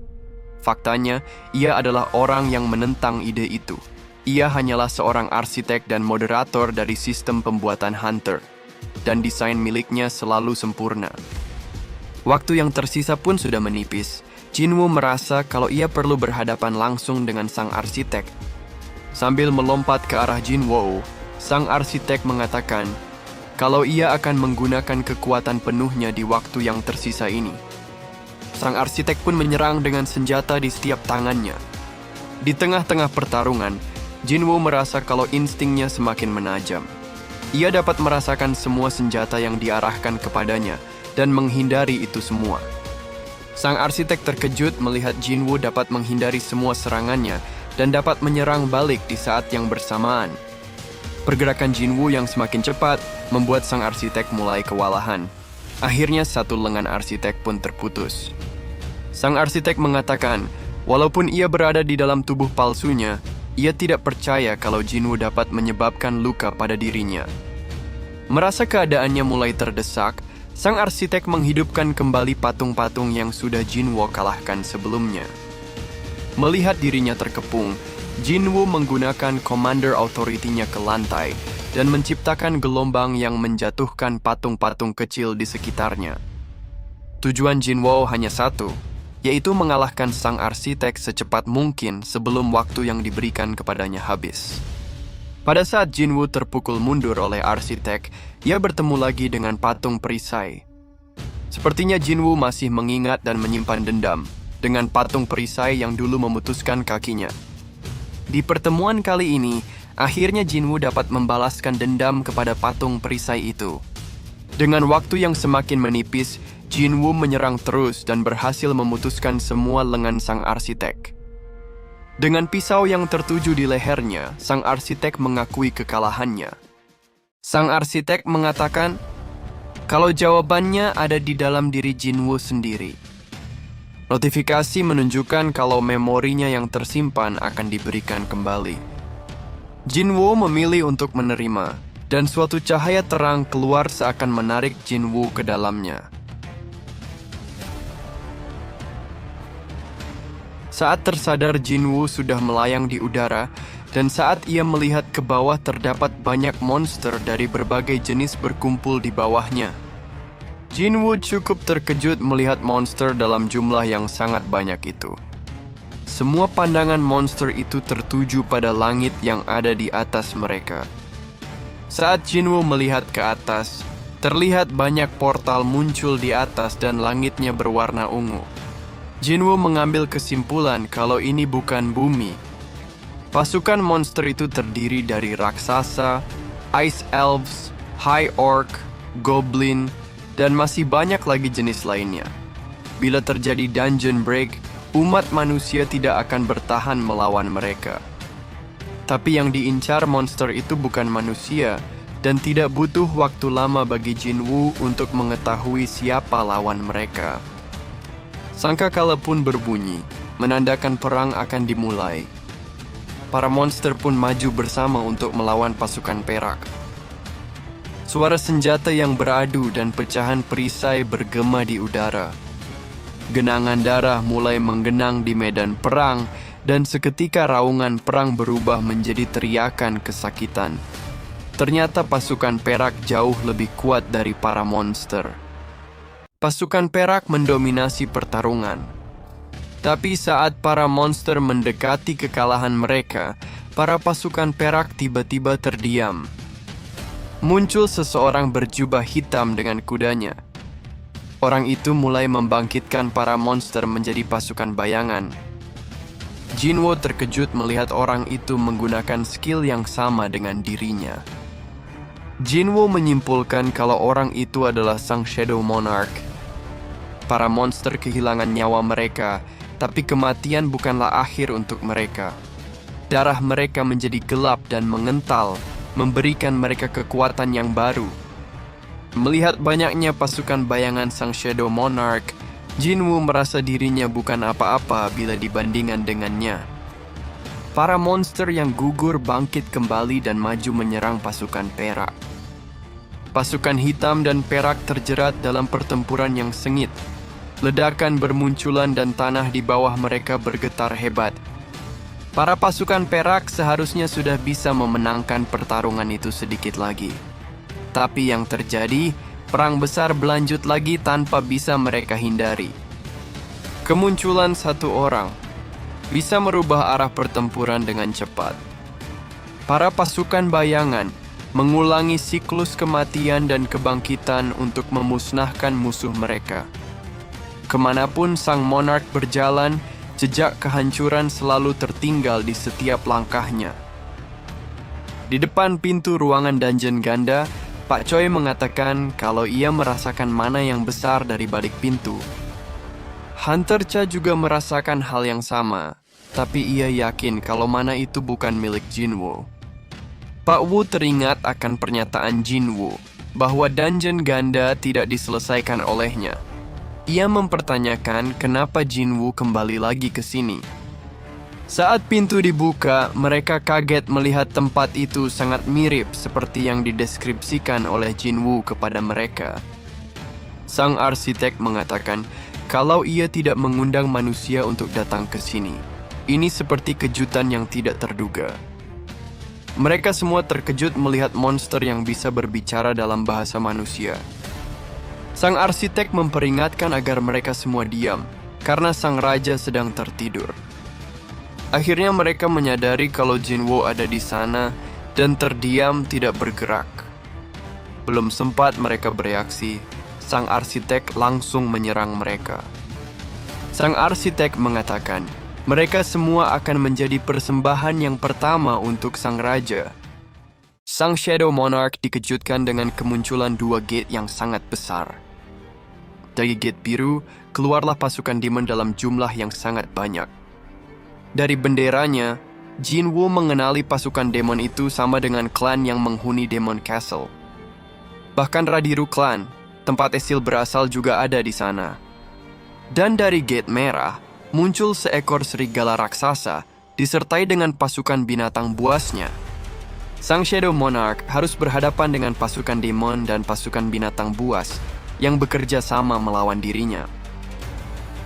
Faktanya, ia adalah orang yang menentang ide itu. Ia hanyalah seorang arsitek dan moderator dari sistem pembuatan Hunter. Dan desain miliknya selalu sempurna. Waktu yang tersisa pun sudah menipis. Jinwo merasa kalau ia perlu berhadapan langsung dengan sang arsitek. Sambil melompat ke arah Jinwo, sang arsitek mengatakan kalau ia akan menggunakan kekuatan penuhnya di waktu yang tersisa ini. Sang arsitek pun menyerang dengan senjata di setiap tangannya. Di tengah-tengah pertarungan, Jinwo merasa kalau instingnya semakin menajam. Ia dapat merasakan semua senjata yang diarahkan kepadanya dan menghindari itu semua. Sang arsitek terkejut melihat Jinwo dapat menghindari semua serangannya dan dapat menyerang balik di saat yang bersamaan. Pergerakan Jinwo yang semakin cepat membuat sang arsitek mulai kewalahan. Akhirnya satu lengan arsitek pun terputus. Sang arsitek mengatakan, walaupun ia berada di dalam tubuh palsunya, ia tidak percaya kalau Jinwo dapat menyebabkan luka pada dirinya. Merasa keadaannya mulai terdesak, sang arsitek menghidupkan kembali patung-patung yang sudah Jinwo kalahkan sebelumnya. Melihat dirinya terkepung, Jinwo menggunakan Commander Authority-nya ke lantai dan menciptakan gelombang yang menjatuhkan patung-patung kecil di sekitarnya. Tujuan Jinwo hanya satu, yaitu mengalahkan sang arsitek secepat mungkin sebelum waktu yang diberikan kepadanya habis. Pada saat Jinwo terpukul mundur oleh arsitek, ia bertemu lagi dengan patung perisai. Sepertinya Jinwo masih mengingat dan menyimpan dendam dengan patung perisai yang dulu memutuskan kakinya. Di pertemuan kali ini, akhirnya Jinwo dapat membalaskan dendam kepada patung perisai itu. Dengan waktu yang semakin menipis, Jinwo menyerang terus dan berhasil memutuskan semua lengan sang arsitek. Dengan pisau yang tertuju di lehernya, sang arsitek mengakui kekalahannya. Sang arsitek mengatakan kalau jawabannya ada di dalam diri Jinwo sendiri. Notifikasi menunjukkan kalau memorinya yang tersimpan akan diberikan kembali. Jinwo memilih untuk menerima, dan suatu cahaya terang keluar seakan menarik Jinwo ke dalamnya. Saat tersadar, Jinwo sudah melayang di udara, dan saat ia melihat ke bawah terdapat banyak monster dari berbagai jenis berkumpul di bawahnya. Jinwo cukup terkejut melihat monster dalam jumlah yang sangat banyak itu. Semua pandangan monster itu tertuju pada langit yang ada di atas mereka. Saat Jinwo melihat ke atas, terlihat banyak portal muncul di atas dan langitnya berwarna ungu. Jinwo mengambil kesimpulan kalau ini bukan bumi. Pasukan monster itu terdiri dari raksasa, ice elves, high orc, goblin, dan masih banyak lagi jenis lainnya. Bila terjadi dungeon break, umat manusia tidak akan bertahan melawan mereka. Tapi yang diincar monster itu bukan manusia, dan tidak butuh waktu lama bagi Jinwoo untuk mengetahui siapa lawan mereka. Sangkakala pun berbunyi, menandakan perang akan dimulai. Para monster pun maju bersama untuk melawan pasukan perak. Suara senjata yang beradu dan pecahan perisai bergema di udara. Genangan darah mulai menggenang di medan perang, dan seketika raungan perang berubah menjadi teriakan kesakitan. Ternyata pasukan perak jauh lebih kuat dari para monster. Pasukan perak mendominasi pertarungan. Tapi saat para monster mendekati kekalahan mereka, para pasukan perak tiba-tiba terdiam. Muncul seseorang berjubah hitam dengan kudanya. Orang itu mulai membangkitkan para monster menjadi pasukan bayangan. Jinwoo terkejut melihat orang itu menggunakan skill yang sama dengan dirinya. Jinwoo menyimpulkan kalau orang itu adalah sang Shadow Monarch. Para monster kehilangan nyawa mereka, tapi kematian bukanlah akhir untuk mereka. Darah mereka menjadi gelap dan mengental, memberikan mereka kekuatan yang baru. Melihat banyaknya pasukan bayangan sang Shadow Monarch, Jinwoo merasa dirinya bukan apa-apa bila dibandingkan dengannya. Para monster yang gugur bangkit kembali dan maju menyerang pasukan perak. Pasukan hitam dan perak terjerat dalam pertempuran yang sengit. Ledakan bermunculan dan tanah di bawah mereka bergetar hebat. Para pasukan perak seharusnya sudah bisa memenangkan pertarungan itu sedikit lagi. Tapi yang terjadi, perang besar berlanjut lagi tanpa bisa mereka hindari. Kemunculan satu orang bisa merubah arah pertempuran dengan cepat. Para pasukan bayangan mengulangi siklus kematian dan kebangkitan untuk memusnahkan musuh mereka. Kemanapun sang monark berjalan, jejak kehancuran selalu tertinggal di setiap langkahnya. Di depan pintu ruangan dungeon ganda, Pak Choi mengatakan kalau ia merasakan mana yang besar dari balik pintu. Hunter Cha juga merasakan hal yang sama, tapi ia yakin kalau mana itu bukan milik Jinwoo. Pak Wu teringat akan pernyataan Jinwoo bahwa dungeon ganda tidak diselesaikan olehnya. Ia mempertanyakan kenapa Jinwoo kembali lagi ke sini. Saat pintu dibuka, mereka kaget melihat tempat itu sangat mirip seperti yang dideskripsikan oleh Jinwoo kepada mereka. Sang arsitek mengatakan kalau ia tidak mengundang manusia untuk datang ke sini. Ini seperti kejutan yang tidak terduga. Mereka semua terkejut melihat monster yang bisa berbicara dalam bahasa manusia. Sang arsitek memperingatkan agar mereka semua diam, karena sang raja sedang tertidur. Akhirnya mereka menyadari kalau Jinwoo ada di sana dan terdiam tidak bergerak. Belum sempat mereka bereaksi, sang arsitek langsung menyerang mereka. Sang arsitek mengatakan, mereka semua akan menjadi persembahan yang pertama untuk sang raja. Sang Shadow Monarch dikejutkan dengan kemunculan dua gate yang sangat besar. Dari gate biru, keluarlah pasukan demon dalam jumlah yang sangat banyak. Dari benderanya, Jinwoo mengenali pasukan demon itu sama dengan klan yang menghuni Demon Castle. Bahkan Radiru Clan, tempat Esil berasal juga ada di sana. Dan dari gate merah, muncul seekor serigala raksasa disertai dengan pasukan binatang buasnya. Sang Shadow Monarch harus berhadapan dengan pasukan demon dan pasukan binatang buas yang bekerja sama melawan dirinya.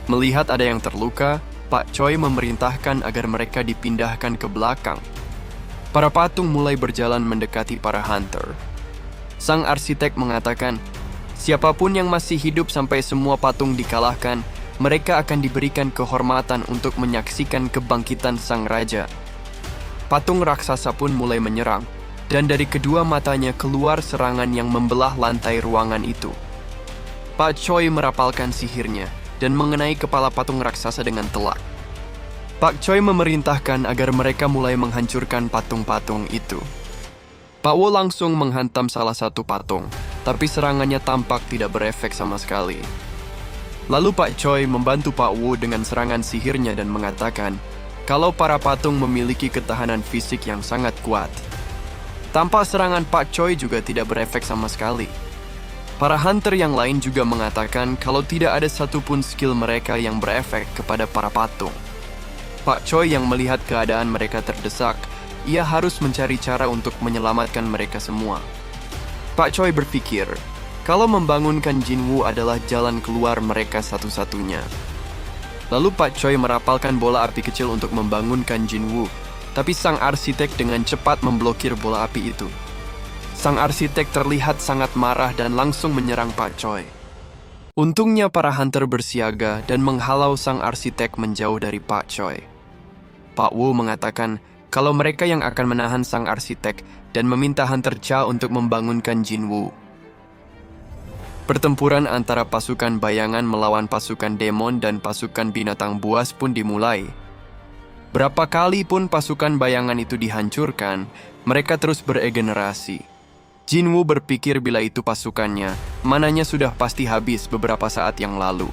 Melihat ada yang terluka, Pak Choi memerintahkan agar mereka dipindahkan ke belakang. Para patung mulai berjalan mendekati para hunter. Sang arsitek mengatakan, siapapun yang masih hidup sampai semua patung dikalahkan, mereka akan diberikan kehormatan untuk menyaksikan kebangkitan sang raja. Patung raksasa pun mulai menyerang, dan dari kedua matanya keluar serangan yang membelah lantai ruangan itu. Pak Choi merapalkan sihirnya dan mengenai kepala patung raksasa dengan telak. Pak Choi memerintahkan agar mereka mulai menghancurkan patung-patung itu. Pak Wo langsung menghantam salah satu patung, tapi serangannya tampak tidak berefek sama sekali. Lalu Pak Choi membantu Pak Wu dengan serangan sihirnya dan mengatakan kalau para patung memiliki ketahanan fisik yang sangat kuat. Tanpa serangan Pak Choi juga tidak berefek sama sekali. Para hunter yang lain juga mengatakan kalau tidak ada satupun skill mereka yang berefek kepada para patung. Pak Choi yang melihat keadaan mereka terdesak, ia harus mencari cara untuk menyelamatkan mereka semua. Pak Choi berpikir, kalau membangunkan Jinwoo adalah jalan keluar mereka satu-satunya. Lalu Pak Choi merapalkan bola api kecil untuk membangunkan Jinwoo, tapi sang arsitek dengan cepat memblokir bola api itu. Sang arsitek terlihat sangat marah dan langsung menyerang Pak Choi. Untungnya para hunter bersiaga dan menghalau sang arsitek menjauh dari Pak Choi. Pak Wu mengatakan kalau mereka yang akan menahan sang arsitek dan meminta Hunter Cha untuk membangunkan Jinwoo. Pertempuran antara pasukan bayangan melawan pasukan demon dan pasukan binatang buas pun dimulai. Berapa kali pun pasukan bayangan itu dihancurkan, mereka terus beregenerasi. Jinwoo berpikir bila itu pasukannya, mananya sudah pasti habis beberapa saat yang lalu.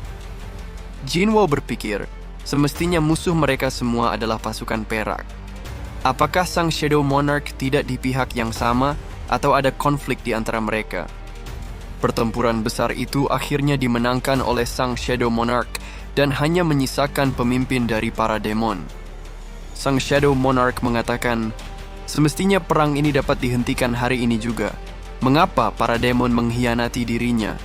Jinwoo berpikir, semestinya musuh mereka semua adalah pasukan perak. Apakah sang Shadow Monarch tidak di pihak yang sama atau ada konflik di antara mereka? Pertempuran besar itu akhirnya dimenangkan oleh sang Shadow Monarch dan hanya menyisakan pemimpin dari para demon. Sang Shadow Monarch mengatakan, semestinya perang ini dapat dihentikan hari ini juga. Mengapa para demon mengkhianati dirinya?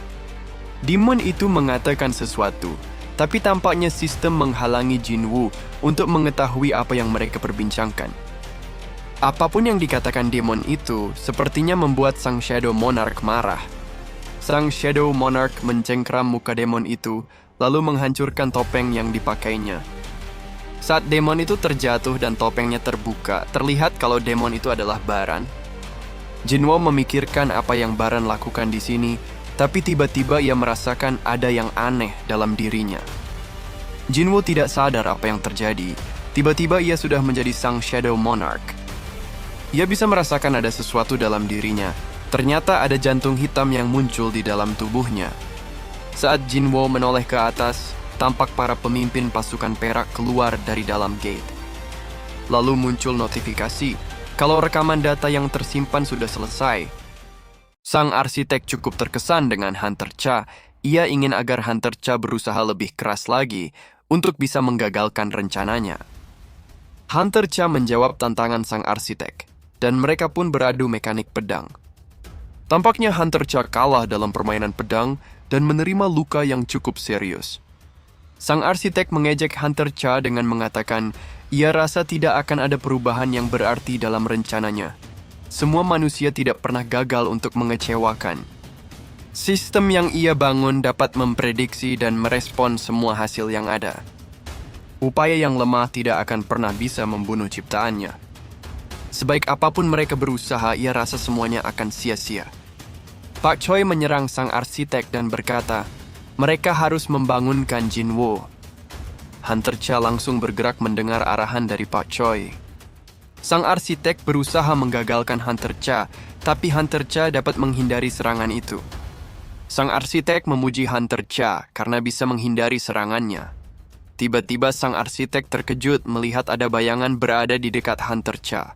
Demon itu mengatakan sesuatu, tapi tampaknya sistem menghalangi Jinwoo untuk mengetahui apa yang mereka perbincangkan. Apapun yang dikatakan demon itu, sepertinya membuat sang Shadow Monarch marah. Sang Shadow Monarch mencengkram muka demon itu, lalu menghancurkan topeng yang dipakainya. Saat demon itu terjatuh dan topengnya terbuka, terlihat kalau demon itu adalah Baran. Jinwoo memikirkan apa yang Baran lakukan di sini, tapi tiba-tiba ia merasakan ada yang aneh dalam dirinya. Jinwoo tidak sadar apa yang terjadi. Tiba-tiba ia sudah menjadi sang Shadow Monarch. Ia bisa merasakan ada sesuatu dalam dirinya. Ternyata ada jantung hitam yang muncul di dalam tubuhnya. Saat Jinwoo menoleh ke atas, tampak para pemimpin pasukan perak keluar dari dalam gate. Lalu muncul notifikasi kalau rekaman data yang tersimpan sudah selesai. Sang arsitek cukup terkesan dengan Hunter Cha. Ia ingin agar Hunter Cha berusaha lebih keras lagi untuk bisa menggagalkan rencananya. Hunter Cha menjawab tantangan sang arsitek, dan mereka pun beradu mekanik pedang. Tampaknya Hunter Cha kalah dalam permainan pedang dan menerima luka yang cukup serius. Sang arsitek mengejek Hunter Cha dengan mengatakan ia rasa tidak akan ada perubahan yang berarti dalam rencananya. Semua manusia tidak pernah gagal untuk mengecewakan. Sistem yang ia bangun dapat memprediksi dan merespon semua hasil yang ada. Upaya yang lemah tidak akan pernah bisa membunuh ciptaannya. Sebaik apapun mereka berusaha, ia rasa semuanya akan sia-sia. Pak Choi menyerang sang arsitek dan berkata, mereka harus membangunkan Jinwoo. Hunter Cha langsung bergerak mendengar arahan dari Pak Choi. Sang arsitek berusaha menggagalkan Hunter Cha, tapi Hunter Cha dapat menghindari serangan itu. Sang arsitek memuji Hunter Cha karena bisa menghindari serangannya. Tiba-tiba sang arsitek terkejut melihat ada bayangan berada di dekat Hunter Cha.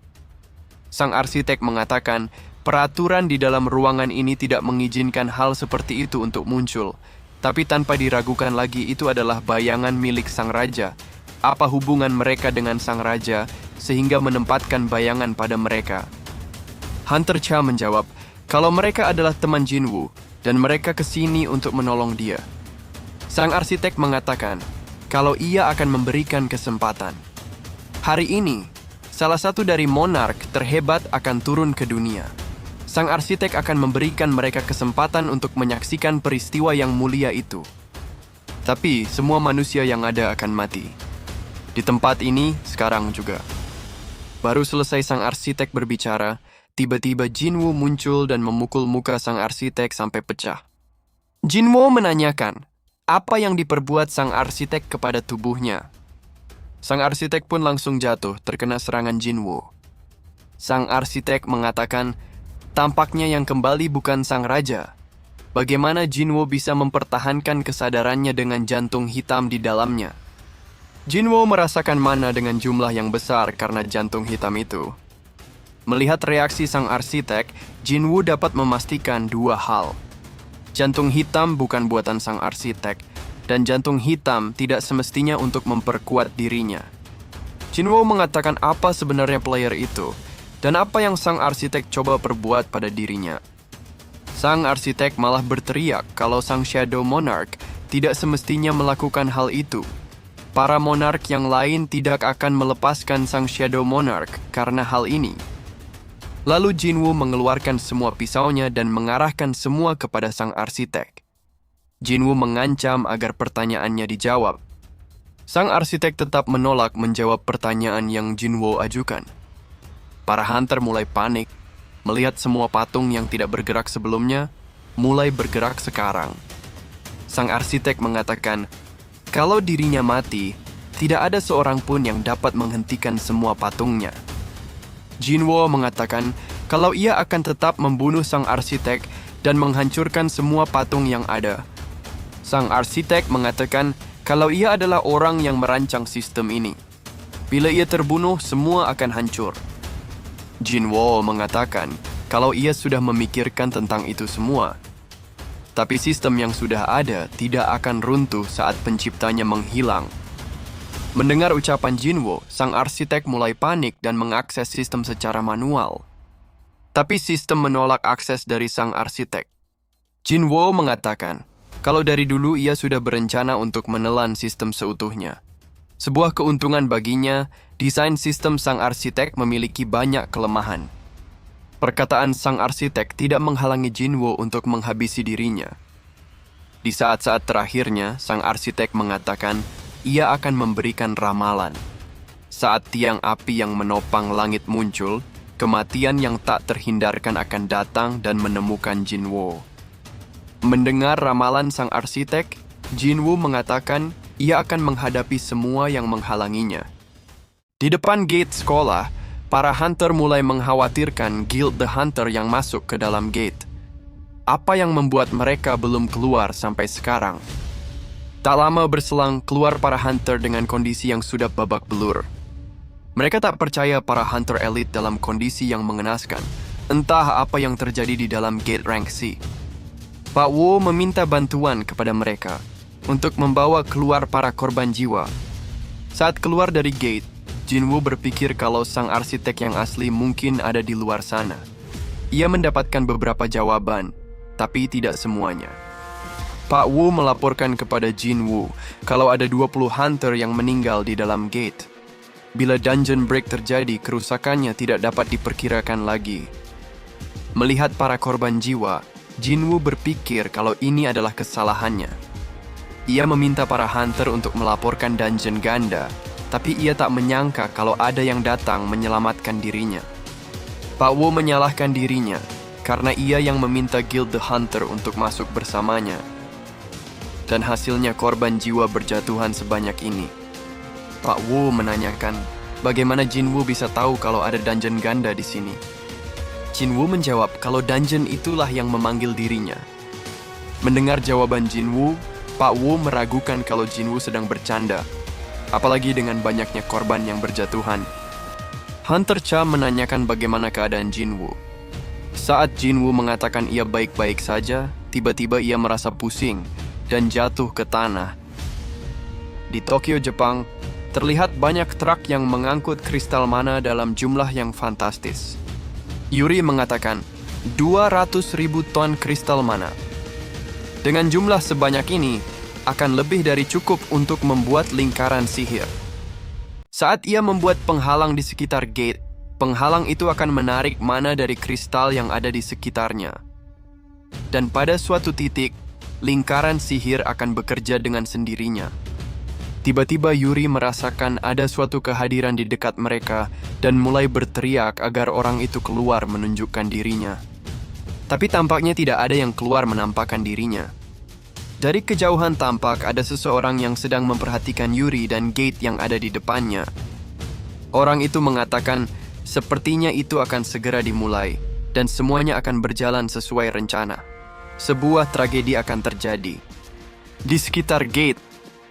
Sang arsitek mengatakan, peraturan di dalam ruangan ini tidak mengizinkan hal seperti itu untuk muncul. Tapi tanpa diragukan lagi itu adalah bayangan milik sang raja. Apa hubungan mereka dengan sang raja sehingga menempatkan bayangan pada mereka? Hunter Cha menjawab, kalau mereka adalah teman Jinwoo dan mereka kesini untuk menolong dia. Sang arsitek mengatakan, kalau ia akan memberikan kesempatan. Hari ini, salah satu dari monark terhebat akan turun ke dunia. Sang arsitek akan memberikan mereka kesempatan untuk menyaksikan peristiwa yang mulia itu. Tapi semua manusia yang ada akan mati. Di tempat ini, sekarang juga. Baru selesai sang arsitek berbicara, tiba-tiba Jinwoo muncul dan memukul muka sang arsitek sampai pecah. Jinwoo menanyakan, apa yang diperbuat sang arsitek kepada tubuhnya? Sang arsitek pun langsung jatuh terkena serangan Jinwoo. Sang arsitek mengatakan, tampaknya yang kembali bukan sang raja, bagaimana Jinwo bisa mempertahankan kesadarannya dengan jantung hitam di dalamnya. Jinwo merasakan mana dengan jumlah yang besar karena jantung hitam itu. Melihat reaksi sang arsitek, Jinwo dapat memastikan dua hal. Jantung hitam bukan buatan sang arsitek, dan jantung hitam tidak semestinya untuk memperkuat dirinya. Jinwo mengatakan apa sebenarnya player itu, dan apa yang sang arsitek coba perbuat pada dirinya. Sang arsitek malah berteriak kalau sang Shadow Monarch tidak semestinya melakukan hal itu. Para monark yang lain tidak akan melepaskan sang Shadow Monarch karena hal ini. Lalu Jinwo mengeluarkan semua pisaunya dan mengarahkan semua kepada sang arsitek. Jinwo mengancam agar pertanyaannya dijawab. Sang arsitek tetap menolak menjawab pertanyaan yang Jinwo ajukan. Para hunter mulai panik, melihat semua patung yang tidak bergerak sebelumnya, mulai bergerak sekarang. Sang arsitek mengatakan, kalau dirinya mati, tidak ada seorang pun yang dapat menghentikan semua patungnya. Jinwo mengatakan kalau ia akan tetap membunuh sang arsitek dan menghancurkan semua patung yang ada. Sang arsitek mengatakan kalau ia adalah orang yang merancang sistem ini. Bila ia terbunuh, semua akan hancur. Jinwo mengatakan kalau ia sudah memikirkan tentang itu semua. Tapi sistem yang sudah ada tidak akan runtuh saat penciptanya menghilang. Mendengar ucapan Jinwo, sang arsitek mulai panik dan mengakses sistem secara manual. Tapi sistem menolak akses dari sang arsitek. Jinwo mengatakan kalau dari dulu ia sudah berencana untuk menelan sistem seutuhnya. Sebuah keuntungan baginya, desain sistem sang arsitek memiliki banyak kelemahan. Perkataan sang arsitek tidak menghalangi Jinwo untuk menghabisi dirinya. Di saat-saat terakhirnya, sang arsitek mengatakan ia akan memberikan ramalan. Saat tiang api yang menopang langit muncul, kematian yang tak terhindarkan akan datang dan menemukan Jinwo. Mendengar ramalan sang arsitek, Jinwo mengatakan ia akan menghadapi semua yang menghalanginya. Di depan gate sekolah, para hunter mulai mengkhawatirkan Guild the Hunter yang masuk ke dalam gate. Apa yang membuat mereka belum keluar sampai sekarang? Tak lama berselang, keluar para hunter dengan kondisi yang sudah babak belur. Mereka tak percaya para hunter elite dalam kondisi yang mengenaskan. Entah apa yang terjadi di dalam gate rank C. Pak Wu meminta bantuan kepada mereka untuk membawa keluar para korban jiwa. Saat keluar dari gate, Jinwo berpikir kalau sang arsitek yang asli mungkin ada di luar sana. Ia mendapatkan beberapa jawaban, tapi tidak semuanya. Pak Wu melaporkan kepada Jinwo kalau ada 20 hunter yang meninggal di dalam gate. Bila dungeon break terjadi, kerusakannya tidak dapat diperkirakan lagi. Melihat para korban jiwa, Jinwo berpikir kalau ini adalah kesalahannya. Ia meminta para hunter untuk melaporkan dungeon ganda, tapi ia tak menyangka kalau ada yang datang menyelamatkan dirinya. Pak Wu menyalahkan dirinya karena ia yang meminta Guild the Hunter untuk masuk bersamanya. Dan hasilnya korban jiwa berjatuhan sebanyak ini. Pak Wu menanyakan bagaimana Jinwo bisa tahu kalau ada dungeon ganda di sini. Jinwo menjawab kalau dungeon itulah yang memanggil dirinya. Mendengar jawaban Jinwo, Pak Wu meragukan kalau Jinwo sedang bercanda, apalagi dengan banyaknya korban yang berjatuhan. Hunter Cha menanyakan bagaimana keadaan Jinwo. Saat Jinwo mengatakan ia baik-baik saja, tiba-tiba ia merasa pusing dan jatuh ke tanah. Di Tokyo, Jepang, terlihat banyak truk yang mengangkut kristal mana dalam jumlah yang fantastis. Yuri mengatakan 200.000 ton kristal mana. Dengan jumlah sebanyak ini, akan lebih dari cukup untuk membuat lingkaran sihir. Saat ia membuat penghalang di sekitar gate, penghalang itu akan menarik mana dari kristal yang ada di sekitarnya. Dan pada suatu titik, lingkaran sihir akan bekerja dengan sendirinya. Tiba-tiba Yuri merasakan ada suatu kehadiran di dekat mereka dan mulai berteriak agar orang itu keluar menunjukkan dirinya. Tapi tampaknya tidak ada yang keluar menampakkan dirinya. Dari kejauhan tampak ada seseorang yang sedang memperhatikan Yuri dan gate yang ada di depannya. Orang itu mengatakan sepertinya itu akan segera dimulai dan semuanya akan berjalan sesuai rencana. sebuah tragedi akan terjadi. Di sekitar gate,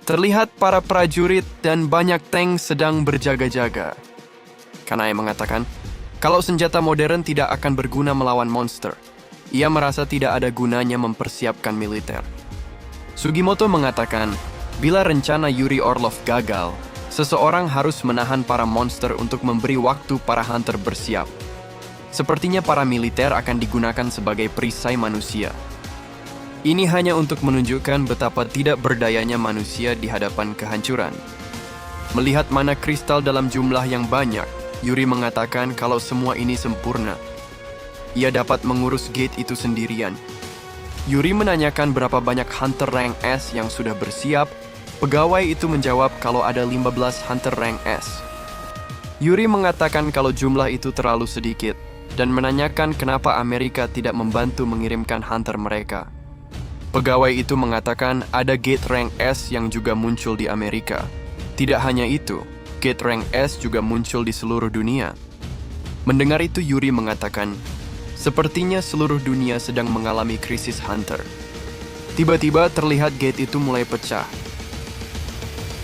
terlihat para prajurit dan banyak tank sedang berjaga-jaga. Kanai mengatakan, kalau senjata modern tidak akan berguna melawan monster, ia merasa tidak ada gunanya mempersiapkan militer. Sugimoto mengatakan, bila rencana Yuri Orlov gagal, seseorang harus menahan para monster untuk memberi waktu para hunter bersiap. Sepertinya para militer akan digunakan sebagai perisai manusia. Ini hanya untuk menunjukkan betapa tidak berdayanya manusia di hadapan kehancuran. Melihat mana kristal dalam jumlah yang banyak, Yuri mengatakan kalau semua ini sempurna. Ia dapat mengurus gate itu sendirian. Yuri menanyakan berapa banyak hunter rank S yang sudah bersiap. Pegawai itu menjawab kalau ada 15 hunter rank S. Yuri mengatakan kalau jumlah itu terlalu sedikit dan menanyakan kenapa Amerika tidak membantu mengirimkan hunter mereka. Pegawai itu mengatakan ada gate rank S yang juga muncul di Amerika. Tidak hanya itu, gate rank S juga muncul di seluruh dunia. Mendengar itu Yuri mengatakan, sepertinya seluruh dunia sedang mengalami krisis hunter. Tiba-tiba terlihat gate itu mulai pecah.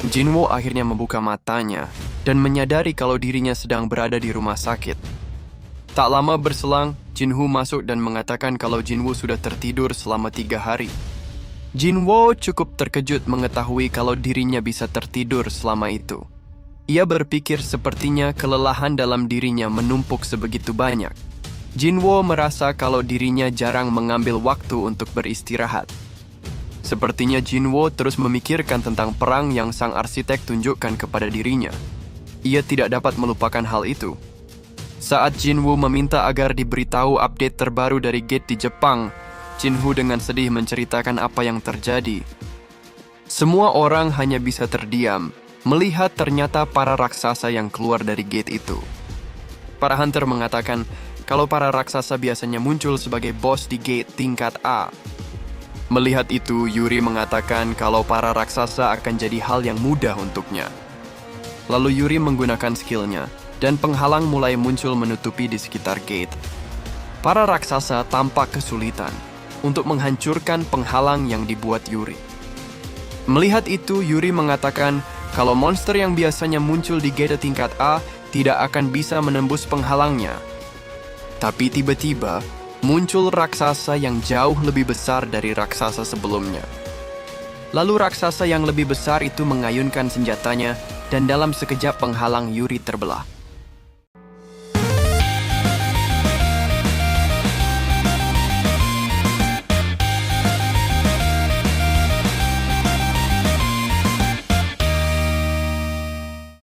Jinwoo akhirnya membuka matanya dan menyadari kalau dirinya sedang berada di rumah sakit. Tak lama berselang, Jinwoo masuk dan mengatakan kalau Jinwoo sudah tertidur selama 3 hari. Jinwoo cukup terkejut mengetahui kalau dirinya bisa tertidur selama itu. Ia berpikir sepertinya kelelahan dalam dirinya menumpuk sebegitu banyak. Jinwoo merasa kalau dirinya jarang mengambil waktu untuk beristirahat. Sepertinya Jinwoo terus memikirkan tentang perang yang sang arsitek tunjukkan kepada dirinya. Ia tidak dapat melupakan hal itu. Saat Jinwoo meminta agar diberitahu update terbaru dari gate di Jepang, Jinwoo dengan sedih menceritakan apa yang terjadi. Semua orang hanya bisa terdiam, melihat ternyata para raksasa yang keluar dari gate itu. Para hunter mengatakan kalau para raksasa biasanya muncul sebagai bos di gate tingkat A. Melihat itu, Yuri mengatakan kalau para raksasa akan jadi hal yang mudah untuknya. Lalu Yuri menggunakan skillnya, dan penghalang mulai muncul menutupi di sekitar gate. Para raksasa tampak kesulitan untuk menghancurkan penghalang yang dibuat Yuri. Melihat itu, Yuri mengatakan kalau monster yang biasanya muncul di gate tingkat A tidak akan bisa menembus penghalangnya. Tapi tiba-tiba, muncul raksasa yang jauh lebih besar dari raksasa sebelumnya. Lalu raksasa yang lebih besar itu mengayunkan senjatanya dan dalam sekejap penghalang Yuri terbelah.